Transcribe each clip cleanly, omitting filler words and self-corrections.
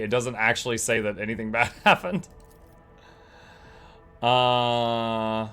It doesn't actually say that anything bad happened. Alright.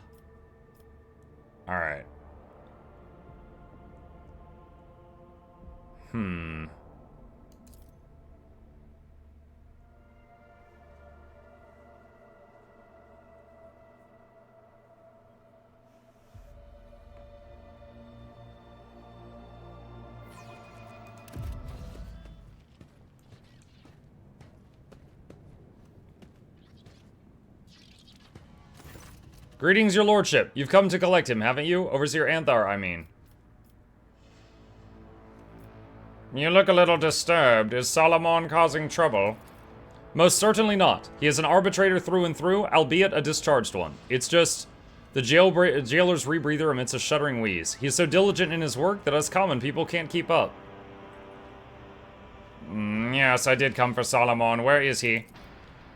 Greetings, your lordship. You've come to collect him, haven't you? Overseer Anthar, I mean. You look a little disturbed. Is Solomon causing trouble? Most certainly not. He is an arbitrator through and through, albeit a discharged one. It's just the jailer's rebreather emits a shuddering wheeze. He is so diligent in his work that us common people can't keep up. Yes, I did come for Solomon. Where is he?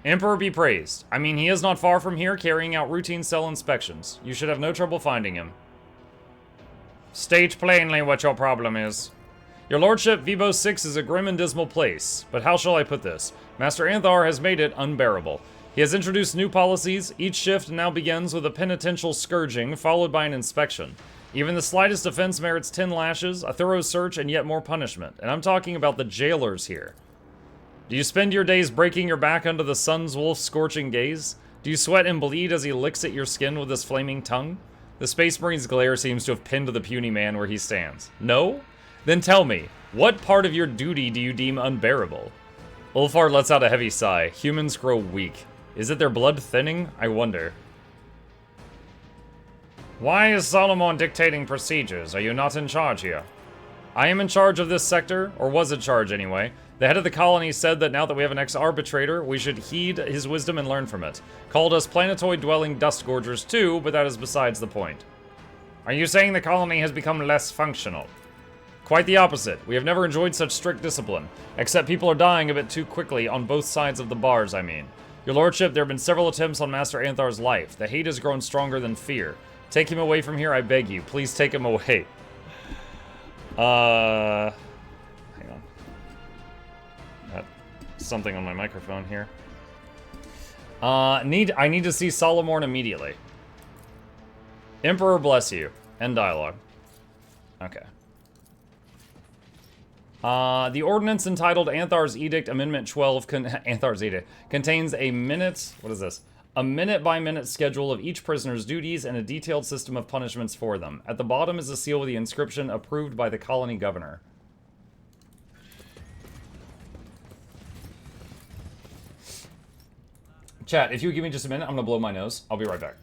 Emperor be praised. I mean, he is not far from here, carrying out routine cell inspections. You should have no trouble finding him. State plainly what your problem is. Your lordship, Vibo 6 is a grim and dismal place, but how shall I put this? Master Anthar has made it unbearable. He has introduced new policies. Each shift now begins with a penitential scourging, followed by an inspection. Even the slightest offense merits 10 lashes, a thorough search, and yet more punishment. And I'm talking about the jailers here. Do you spend your days breaking your back under the sun's wolf's scorching gaze? Do you sweat and bleed as he licks at your skin with his flaming tongue? The Space Marine's glare seems to have pinned the puny man where he stands. No? Then tell me, what part of your duty do you deem unbearable? Ulfar lets out a heavy sigh. Humans grow weak. Is it their blood thinning? I wonder. Why is Solomon dictating procedures? Are you not in charge here? I am in charge of this sector, or was in charge anyway. The head of the colony said that now that we have an ex-arbitrator, we should heed his wisdom and learn from it. Called us planetoid-dwelling dust-gorgers too, but that is besides the point. Are you saying the colony has become less functional? Quite the opposite. We have never enjoyed such strict discipline. Except people are dying a bit too quickly, on both sides of the bars, I mean. Your lordship, there have been several attempts on Master Anthar's life. The hate has grown stronger than fear. Take him away from here, I beg you. Please take him away. Hang on. Got something on my microphone here. I need to see Solomon immediately. Emperor bless you. End dialogue. Okay. The ordinance entitled Anthar's Edict Amendment 12 Anthar's Edict contains a minute, what is this? A minute-by-minute schedule of each prisoner's duties and a detailed system of punishments for them. At the bottom is a seal with the inscription approved by the colony governor. Chat, if you give me just a minute, I'm gonna blow my nose. I'll be right back.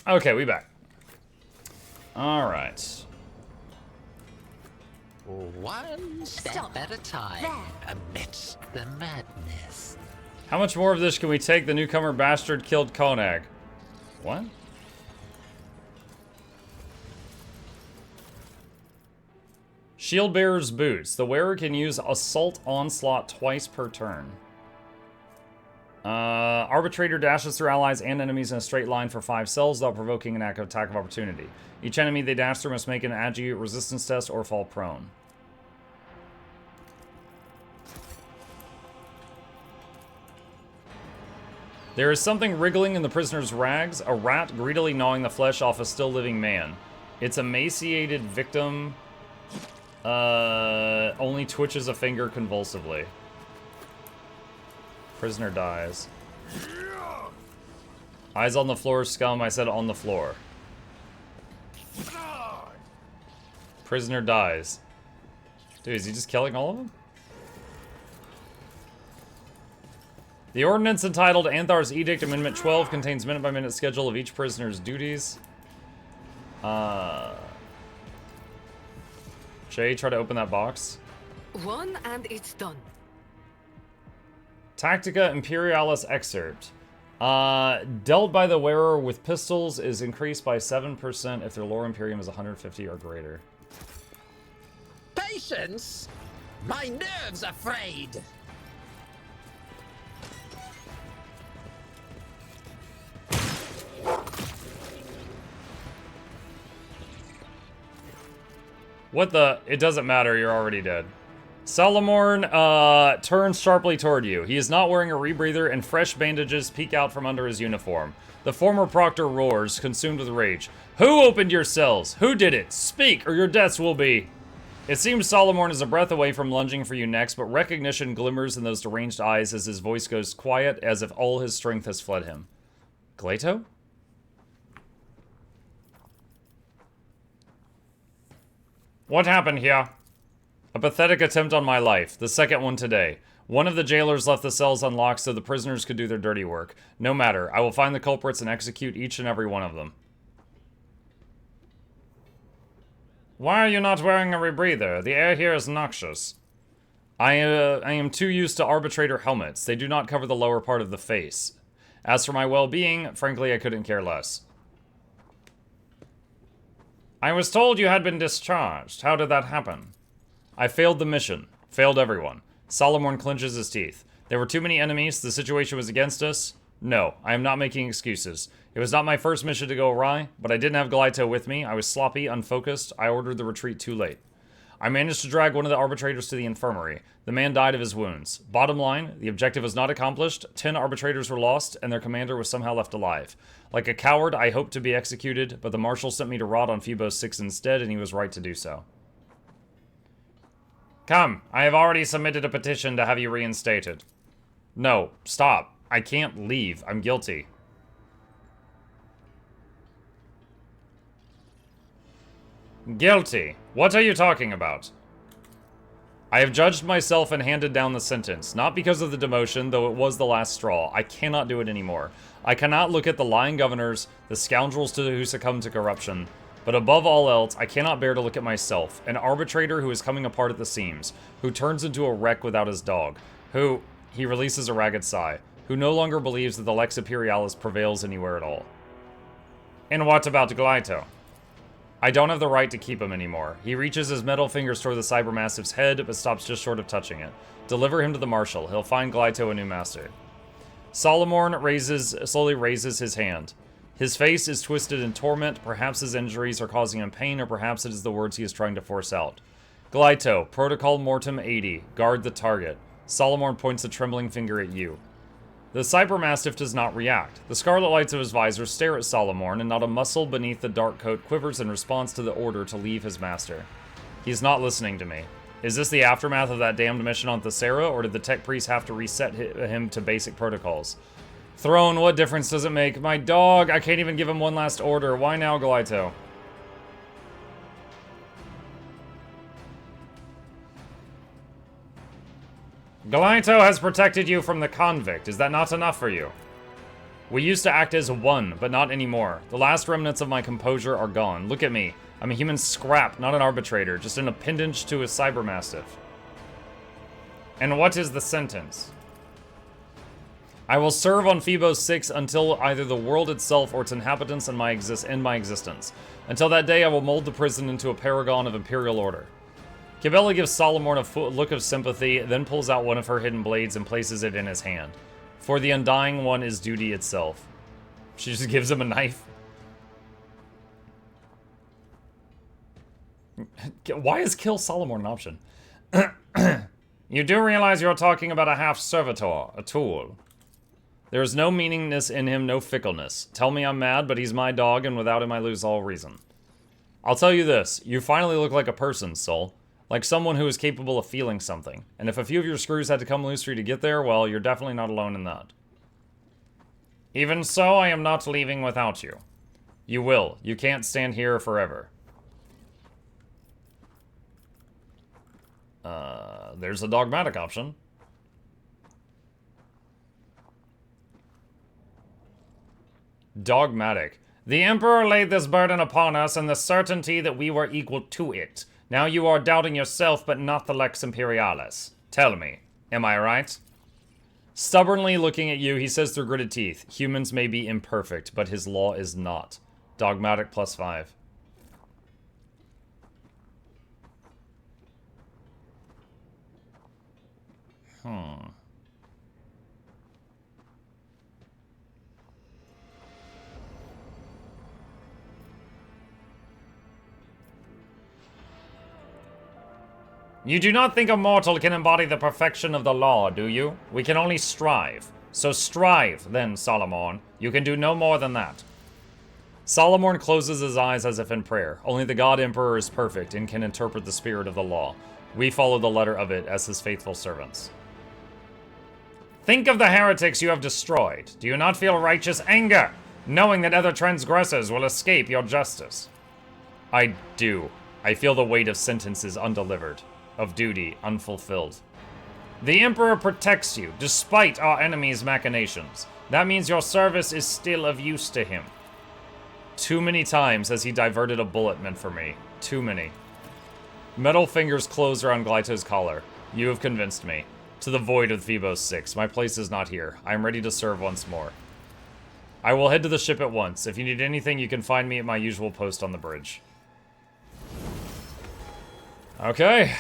Okay, we back. Alright. One step at a time amidst the madness. How much more of this can we take? The newcomer bastard killed Konag. What? Shield bearer's boots. The wearer can use assault onslaught twice per turn. Arbitrator dashes through allies and enemies in a straight line for 5 cells without provoking an attack of opportunity. Each enemy they dash through must make an agi resistance test or fall prone. There is something wriggling in the prisoner's rags, a rat greedily gnawing the flesh off a still living man. Its emaciated victim only twitches a finger convulsively. Prisoner dies. Eyes on the floor, scum. I said on the floor. Prisoner dies. Dude, is he just killing all of them? The ordinance entitled Anthar's Edict Amendment 12 contains minute-by-minute schedule of each prisoner's duties. Jay, try to open that box. One and it's done. Tactica Imperialis excerpt. Dealt by the wearer with pistols is increased by 7% if their lore Imperium is 150 or greater. Patience? My nerves are frayed. What the? It doesn't matter, you're already dead. Salamorn turns sharply toward you. He is not wearing a rebreather, and fresh bandages peek out from under his uniform. The former proctor roars, consumed with rage. Who opened your cells? Who did it? Speak, or your deaths will be... It seems Salamorn is a breath away from lunging for you next, but recognition glimmers in those deranged eyes as his voice goes quiet, as if all his strength has fled him. Glato? What happened here? A pathetic attempt on my life, the second one today. One of the jailers left the cells unlocked so the prisoners could do their dirty work. No matter, I will find the culprits and execute each and every one of them. Why are you not wearing a rebreather? The air here is noxious. I am too used to arbitrator helmets. They do not cover the lower part of the face. As for my well-being, frankly, I couldn't care less. I was told you had been discharged. How did that happen? I failed the mission. Failed everyone. Salamorn clenches his teeth. There were too many enemies. The situation was against us. No, I am not making excuses. It was not my first mission to go awry, but I didn't have Glaito with me. I was sloppy, unfocused. I ordered the retreat too late. I managed to drag one of the arbitrators to the infirmary. The man died of his wounds. Bottom line, the objective was not accomplished. 10 arbitrators were lost, and their commander was somehow left alive. Like a coward, I hoped to be executed, but the marshal sent me to rot on Phoebos 6 instead, and he was right to do so. Come, I have already submitted a petition to have you reinstated. No, stop. I can't leave. I'm guilty. Guilty? What are you talking about? I have judged myself and handed down the sentence, not because of the demotion, though it was the last straw. I cannot do it anymore. I cannot look at the lying governors, the scoundrels who succumbed to corruption, but above all else, I cannot bear to look at myself, an arbitrator who is coming apart at the seams, who turns into a wreck without his dog, who, he releases a ragged sigh, who no longer believes that the Lex Imperialis prevails anywhere at all. And what about Glaito? I don't have the right to keep him anymore. He reaches his metal fingers toward the Cybermassive's head, but stops just short of touching it. Deliver him to the Marshal. He'll find Glaito a new master. Salamorn slowly raises his hand. His face is twisted in torment. Perhaps his injuries are causing him pain, or perhaps it is the words he is trying to force out. Glaito, Protocol Mortem 80. Guard the target. Salamorn points a trembling finger at you. The Cybermastiff does not react. The scarlet lights of his visor stare at Salamorn, and not a muscle beneath the dark coat quivers in response to the order to leave his master. He's not listening to me. Is this the aftermath of that damned mission on Thesera, or did the tech priest have to reset him to basic protocols? Throne, what difference does it make? My dog! I can't even give him one last order. Why now, Glaito? Glaito has protected you from the convict. Is that not enough for you? We used to act as one, but not anymore. The last remnants of my composure are gone. Look at me. I'm a human scrap, not an arbitrator, just an appendage to a cybermastiff. And what is the sentence? I will serve on Phoebos 6 until either the world itself or its inhabitants end my existence. Until that day, I will mold the prison into a paragon of imperial order. Cabela gives Salamorn a look of sympathy, then pulls out one of her hidden blades and places it in his hand. For the undying one is duty itself. She just gives him a knife. Why is kill Salamorn an option? You do realize you're talking about a half-servitor, a tool. There is no meaningness in him, no fickleness. Tell me I'm mad, but he's my dog, and without him I lose all reason. I'll tell you this, you finally look like a person, Soul. Like someone who is capable of feeling something. And if a few of your screws had to come loose for you to get there, well, you're definitely not alone in that. Even so, I am not leaving without you. You will. You can't stand here forever. There's a dogmatic option. Dogmatic. The Emperor laid this burden upon us in the certainty that we were equal to it. Now you are doubting yourself, but not the Lex Imperialis. Tell me, am I right? Stubbornly looking at you, he says through gritted teeth, humans may be imperfect, but his law is not. Dogmatic +5. You do not think a mortal can embody the perfection of the law, do you? We can only strive. So strive, then, Solomon. You can do no more than that. Solomon closes his eyes as if in prayer. Only the God Emperor is perfect and can interpret the spirit of the law. We follow the letter of it as his faithful servants. Think of the heretics you have destroyed. Do you not feel righteous anger, knowing that other transgressors will escape your justice? I do. I feel the weight of sentences undelivered, of duty unfulfilled. The Emperor protects you, despite our enemies' machinations. That means your service is still of use to him. Too many times has he diverted a bullet meant for me. Too many. Metal fingers close around Glyto's collar. You have convinced me. To the void of Phobos 6. My place is not here. I am ready to serve once more. I will head to the ship at once. If you need anything, you can find me at my usual post on the bridge. Okay.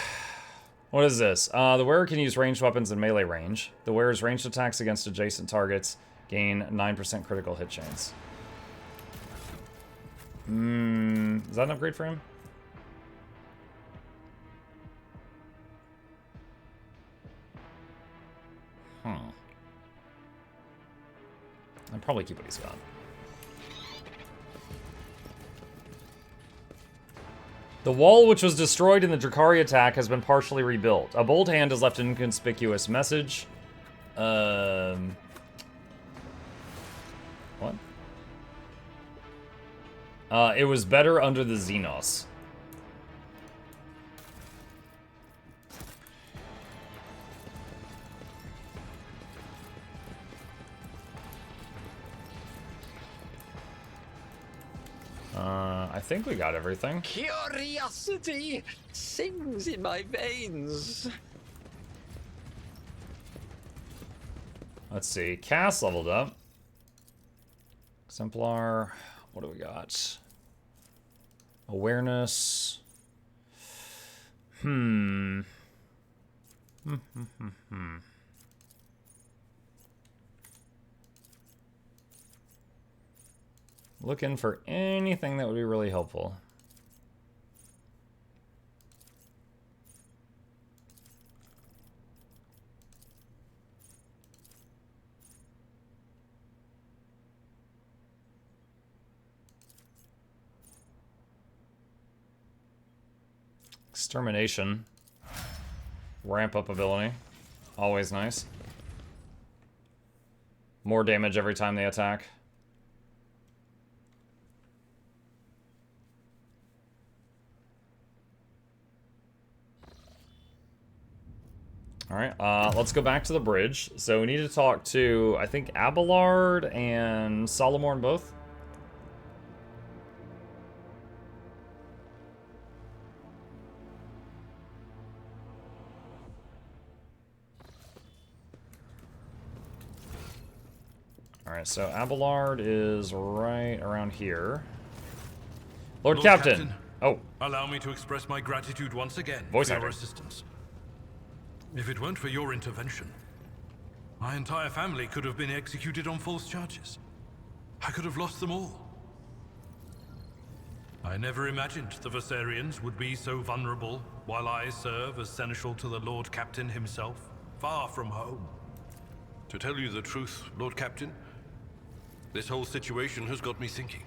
What is this? The wearer can use ranged weapons in melee range. The wearer's ranged attacks against adjacent targets gain 9% critical hit chance. Is that an upgrade for him? I'd probably keep what he's got. The wall which was destroyed in the Drakari attack has been partially rebuilt. A bold hand has left an inconspicuous message. What? It was better under the Xenos. I think we got everything. Curiosity sings in my veins. Let's see. Cass leveled up. Exemplar. What do we got? Awareness. Looking for anything that would be really helpful. Extermination. Ramp up ability. Always nice. More damage every time they attack. Alright, let's go back to the bridge. So we need to talk to, I think, Abelard and Solomon both. Alright, so Abelard is right around here. Lord Captain! Oh. Allow me to express my gratitude once again Voice for actor. your assistance. If it weren't for your intervention, my entire family could have been executed on false charges. I could have lost them all. I never imagined the Versarians would be so vulnerable while I serve as seneschal to the Lord Captain himself, far from home. To tell you the truth, Lord Captain, this whole situation has got me thinking.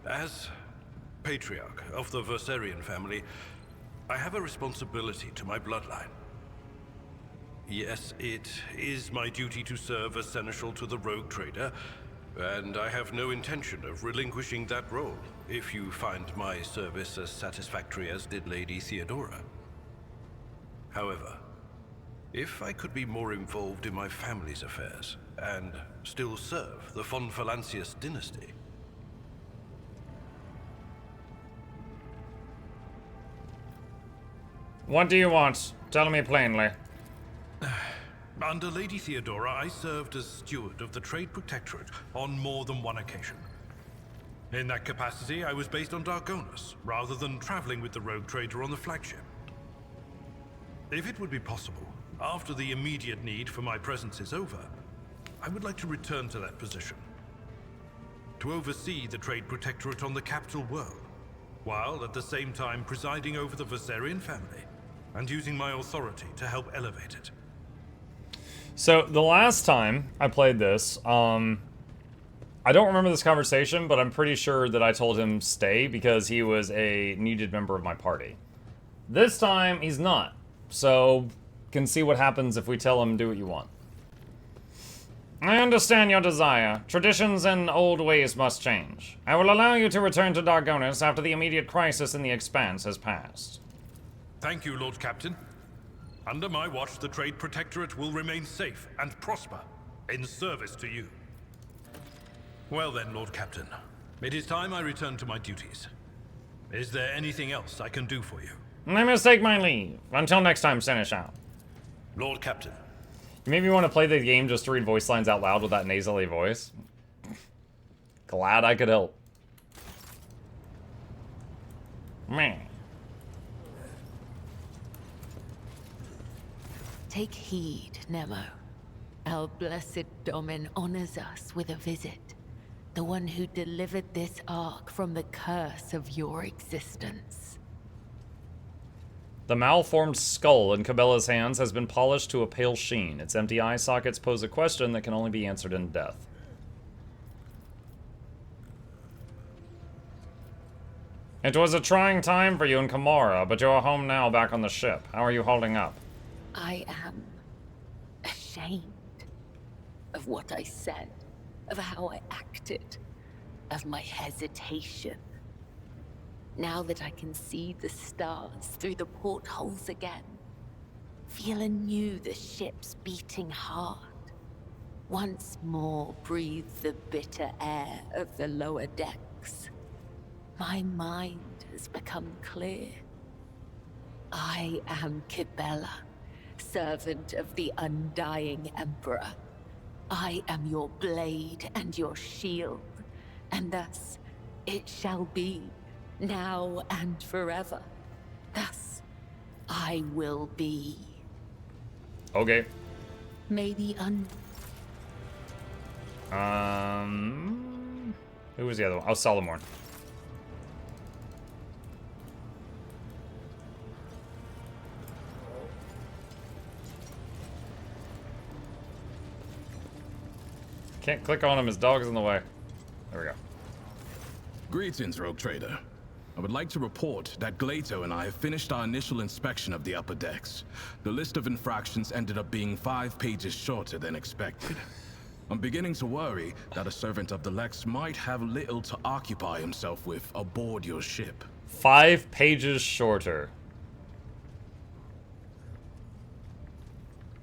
As Patriarch of the Versarian family, I have a responsibility to my bloodline. Yes, it is my duty to serve as seneschal to the rogue trader, and I have no intention of relinquishing that role, if you find my service as satisfactory as did Lady Theodora. However, If I could be more involved in my family's affairs and still serve the von Valancius dynasty. What do you want? Tell me plainly. Under Lady Theodora, I served as steward of the Trade Protectorate on more than one occasion. In that capacity, I was based on Dargonus, rather than traveling with the rogue trader on the flagship. If it would be possible, after the immediate need for my presence is over, I would like to return to that position. To oversee the Trade Protectorate on the capital world, while at the same time presiding over the Versarian family, and using my authority to help elevate it. So, the last time I played this, I don't remember this conversation, but I'm pretty sure that I told him stay because he was a needed member of my party. This time, he's not. So, can see what happens if we tell him do what you want. I understand your desire. Traditions and old ways must change. I will allow you to return to Dargonus after the immediate crisis in the Expanse has passed. Thank you, Lord Captain. Under my watch, the Trade Protectorate will remain safe and prosper in service to you. Well then, Lord Captain, it is time I return to my duties. Is there anything else I can do for you? I must take my leave. Until next time, Seneschal. Lord Captain. You made me want to play the game just to read voice lines out loud with that nasally voice. Glad I could help. Meh. Take heed, Nemo. Our blessed Domin honors us with a visit. The one who delivered this ark from the curse of your existence. The malformed skull in Cabela's hands has been polished to a pale sheen. Its empty eye sockets pose a question that can only be answered in death. It was a trying time for you in Kamara, but you're home now back on the ship. How are you holding up? I am ashamed of what I said, of how I acted, of my hesitation. Now that I can see the stars through the portholes again, feel anew the ship's beating heart, once more breathe the bitter air of the lower decks, my mind has become clear. I am Kibela, servant of the undying Emperor. I am your blade and your shield, and thus it shall be, now and forever. Thus I will be. Okay. May the Who was the other one? Oh, Solomorn. Can't click on him, his dog is in the way. There we go. Greetings, Rogue Trader. I would like to report that Glato and I have finished our initial inspection of the upper decks. The list of infractions ended up being 5 pages shorter than expected. I'm beginning to worry that a servant of the Lex might have little to occupy himself with aboard your ship. 5 pages shorter.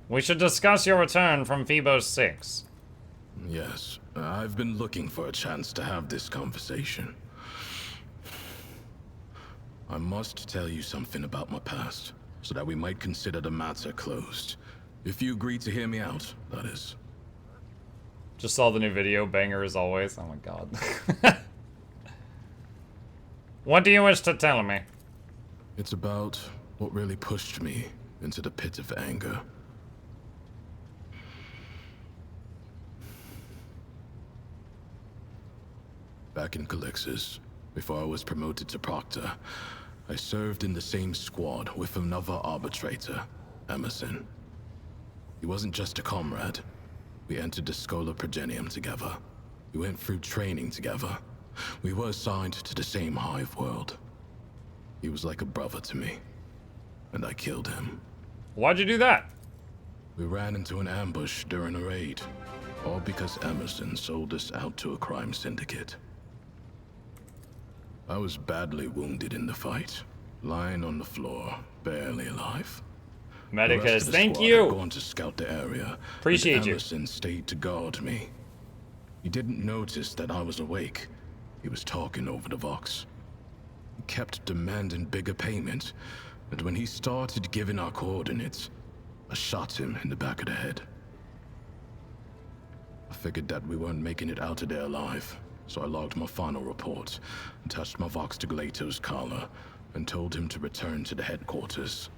We should discuss your return from Phoebos 6. Yes, I've been looking for a chance to have this conversation. I must tell you something about my past, so that we might consider the matter closed. If you agree to hear me out, that is. Just saw the new video, banger as always. Oh my god. What do you wish to tell me? It's about what really pushed me into the pit of anger. Back in Calixis, before I was promoted to Proctor, I served in the same squad with another arbitrator, Emerson. He wasn't just a comrade. We entered the Schola Progenium together. We went through training together. We were assigned to the same hive world. He was like a brother to me, and I killed him. Why'd you do that? We ran into an ambush during a raid, all because Emerson sold us out to a crime syndicate. I was badly wounded in the fight, lying on the floor, barely alive. The rest Medicus, of the thank squad you. had gone to scout the area. Appreciate and you. Emerson stayed to guard me. He didn't notice that I was awake. He was talking over the Vox. He kept demanding bigger payment, and when he started giving our coordinates, I shot him in the back of the head. I figured that we weren't making it out of there alive, so I logged my final report, attached my Vox to Glato's collar, and told him to return to the headquarters.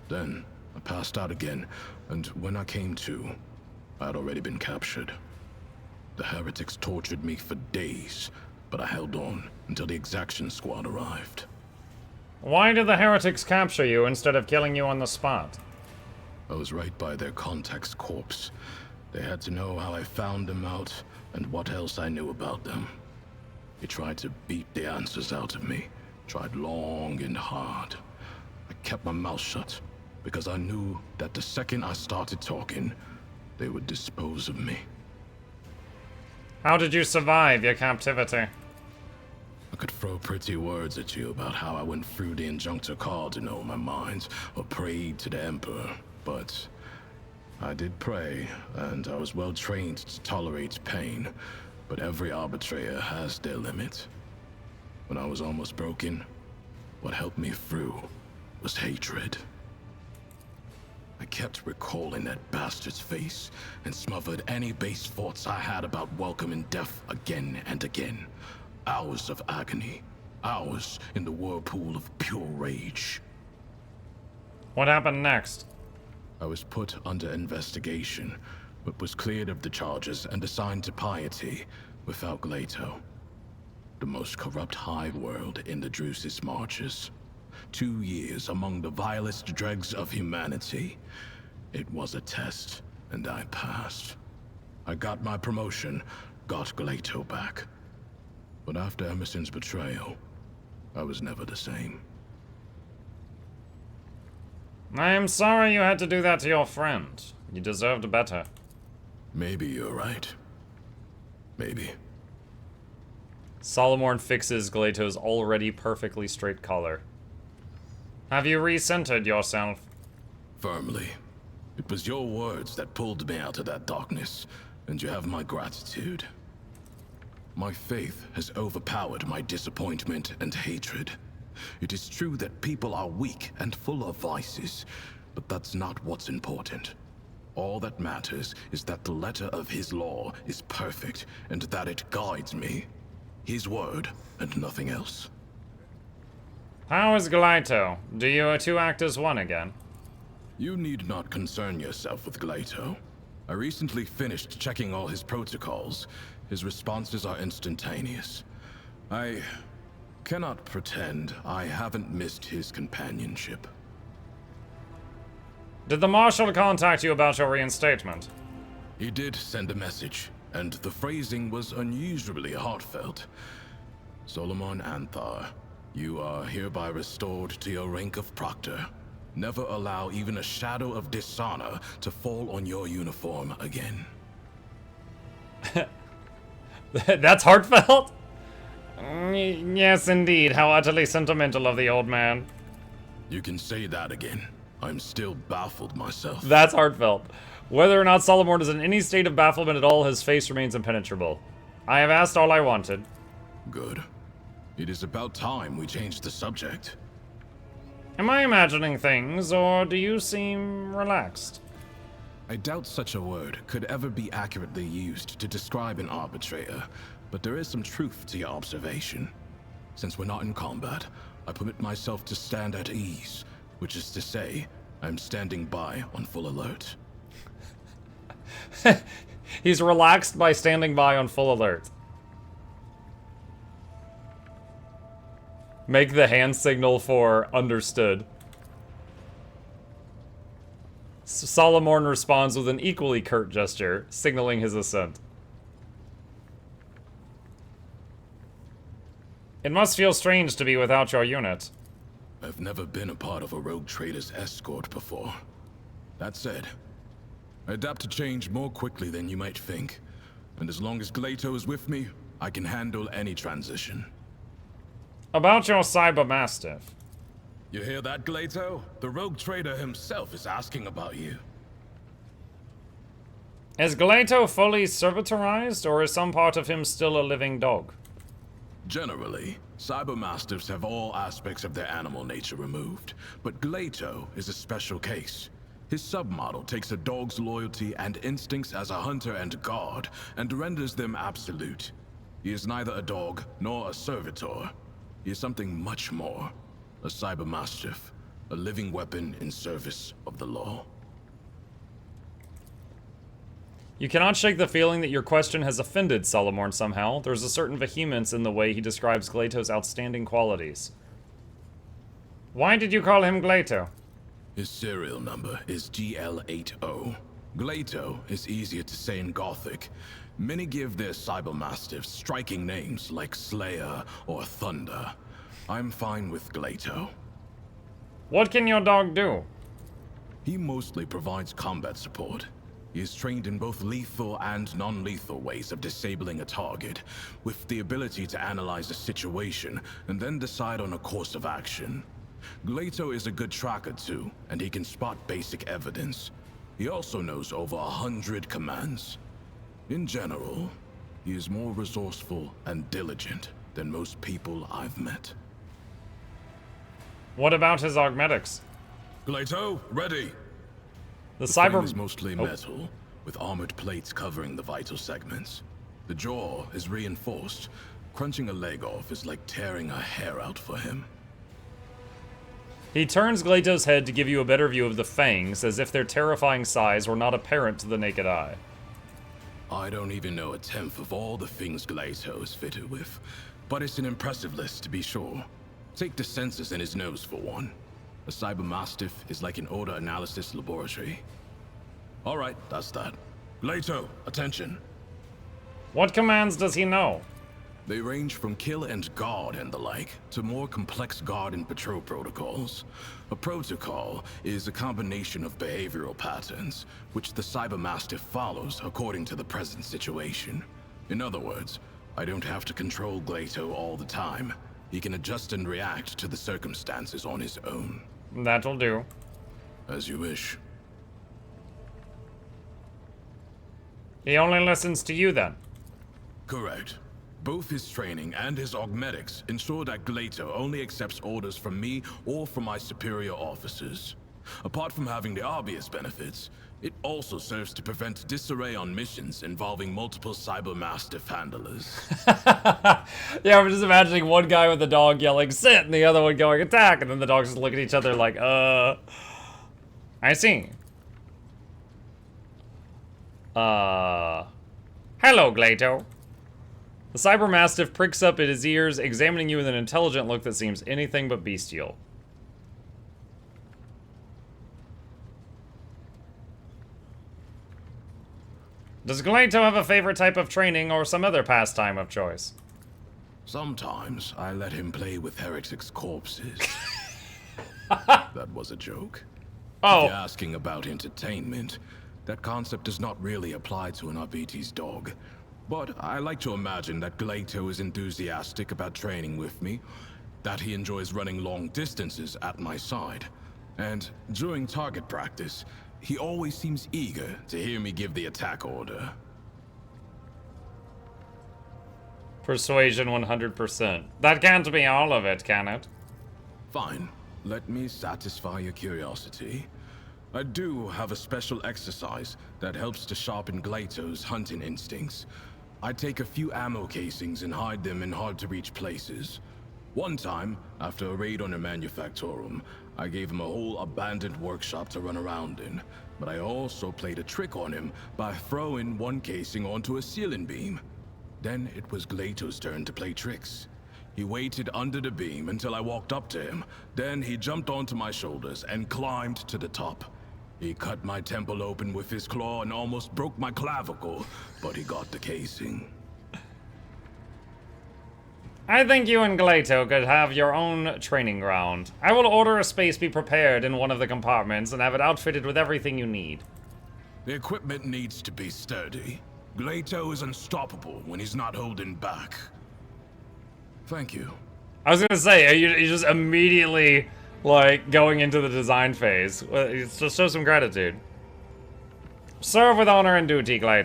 Then, I passed out again, and when I came to, I had already been captured. The heretics tortured me for days, but I held on until the exaction squad arrived. Why did the heretics capture you instead of killing you on the spot? I was right by their contact's corpse. They had to know how I found them out and what else I knew about them. They tried to beat the answers out of me, tried long and hard. I kept my mouth shut because I knew that the second I started talking, they would dispose of me. How did you survive your captivity? I could throw pretty words at you about how I went through the Injunctor call to know my mind, or prayed to the Emperor, but I did pray, and I was well trained to tolerate pain, but every arbitrator has their limit. When I was almost broken, what helped me through was hatred. I kept recalling that bastard's face, and smothered any base thoughts I had about welcoming death again and again. Hours of agony, hours in the whirlpool of pure rage. What happened next? I was put under investigation, but was cleared of the charges and assigned to piety without Glato. The most corrupt hive world in the Drusis marches. 2 years among the vilest dregs of humanity. It was a test, and I passed. I got my promotion, got Glato back. But after Emerson's betrayal, I was never the same. I am sorry you had to do that to your friend. You deserved better. Maybe you're right. Maybe. Solomorn fixes Glato's already perfectly straight collar. Have you recentered yourself? Firmly. It was your words that pulled me out of that darkness, and you have my gratitude. My faith has overpowered my disappointment and hatred. It is true that people are weak and full of vices, but that's not what's important. All that matters is that the letter of his law is perfect, and that it guides me. His word, and nothing else. How is Glato? Do you two act as one again? You need not concern yourself with Glato. I recently finished checking all his protocols. His responses are instantaneous. I cannot pretend I haven't missed his companionship. Did the Marshal contact you about your reinstatement? He did send a message, and the phrasing was unusually heartfelt. Solomon Anthar, you are hereby restored to your rank of Proctor. Never allow even a shadow of dishonor to fall on your uniform again. That's heartfelt? Yes, indeed. How utterly sentimental of the old man. You can say that again. I'm still baffled myself. That's heartfelt. Whether or not Solomon is in any state of bafflement at all, his face remains impenetrable. I have asked all I wanted. Good. It is about time we changed the subject. Am I imagining things, or do you seem relaxed? I doubt such a word could ever be accurately used to describe an arbitrator, but there is some truth to your observation. Since we're not in combat, I permit myself to stand at ease, which is to say, I'm standing by on full alert. He's relaxed by standing by on full alert. Make the hand signal for understood. Solomon responds with an equally curt gesture, signaling his assent. It must feel strange to be without your unit. I've never been a part of a rogue trader's escort before. That said, I adapt to change more quickly than you might think. And as long as Glato is with me, I can handle any transition. About your Cyber Mastiff. You hear that, Glato? The rogue trader himself is asking about you. Is Glato fully servitorized, or is some part of him still a living dog? Generally, cybermastiffs have all aspects of their animal nature removed, but Glato is a special case. His submodel takes a dog's loyalty and instincts as a hunter and guard, and renders them absolute. He is neither a dog nor a servitor. He is something much more. A cybermastiff, a living weapon in service of the law. You cannot shake the feeling that your question has offended Solomorn somehow. There's a certain vehemence in the way he describes Glato's outstanding qualities. Why did you call him Glato? His serial number is GL80. Glato is easier to say in Gothic. Many give their cybermastiffs striking names like Slayer or Thunder. I'm fine with Glato. What can your dog do? He mostly provides combat support. He is trained in both lethal and non-lethal ways of disabling a target, with the ability to analyze a situation and then decide on a course of action. Glato is a good tracker too, and he can spot basic evidence. He also knows over 100 commands. In general, he is more resourceful and diligent than most people I've met. What about his augmetics? Glato, ready! The frame cyber... is mostly metal, with armored plates covering the vital segments. The jaw is reinforced. Crunching a leg off is like tearing a hair out for him. He turns Glato's head to give you a better view of the fangs, as if their terrifying size were not apparent to the naked eye. I don't even know a tenth of all the things Glato is fitted with, but it's an impressive list to be sure. Take the sensors in his nose for one. A cybermastiff is like an odor analysis laboratory. Alright, that's that. Glato, attention. What commands does he know? They range from kill and guard and the like, to more complex guard and patrol protocols. A protocol is a combination of behavioral patterns, which the cybermastiff follows according to the present situation. In other words, I don't have to control Glato all the time. He can adjust and react to the circumstances on his own. That'll do. As you wish. He only listens to you then. Correct. Both his training and his augmetics ensure that Glato only accepts orders from me or from my superior officers. Apart from having the obvious benefits, it also serves to prevent disarray on missions involving multiple cybermastiff handlers. Yeah, I'm just imagining one guy with the dog yelling, sit, and the other one going, attack, and then the dogs just look at each other like, I see. Hello, Glato. The cybermastiff pricks up at his ears, examining you with an intelligent look that seems anything but bestial. Does Glato have a favorite type of training or some other pastime of choice? Sometimes I let him play with heretics' corpses. That was a joke. Oh. If you're asking about entertainment, that concept does not really apply to an Arbiti's dog. But I like to imagine that Glato is enthusiastic about training with me, that he enjoys running long distances at my side, and during target practice, he always seems eager to hear me give the attack order. Persuasion 100%. That can't be all of it, can it? Fine. Let me satisfy your curiosity. I do have a special exercise that helps to sharpen Glato's hunting instincts. I take a few ammo casings and hide them in hard-to-reach places. One time, after a raid on a manufactorum, I gave him a whole abandoned workshop to run around in, but I also played a trick on him by throwing one casing onto a ceiling beam. Then it was Glato's turn to play tricks. He waited under the beam until I walked up to him, then he jumped onto my shoulders and climbed to the top. He cut my temple open with his claw and almost broke my clavicle, but he got the casing. I think you and Glato could have your own training ground. I will order a space be prepared in one of the compartments and have it outfitted with everything you need. The equipment needs to be sturdy. Glato is unstoppable when he's not holding back. Thank you. I was gonna say, you just immediately like, going into the design phase. It's just show some gratitude. Serve with honor and duty, Clayton.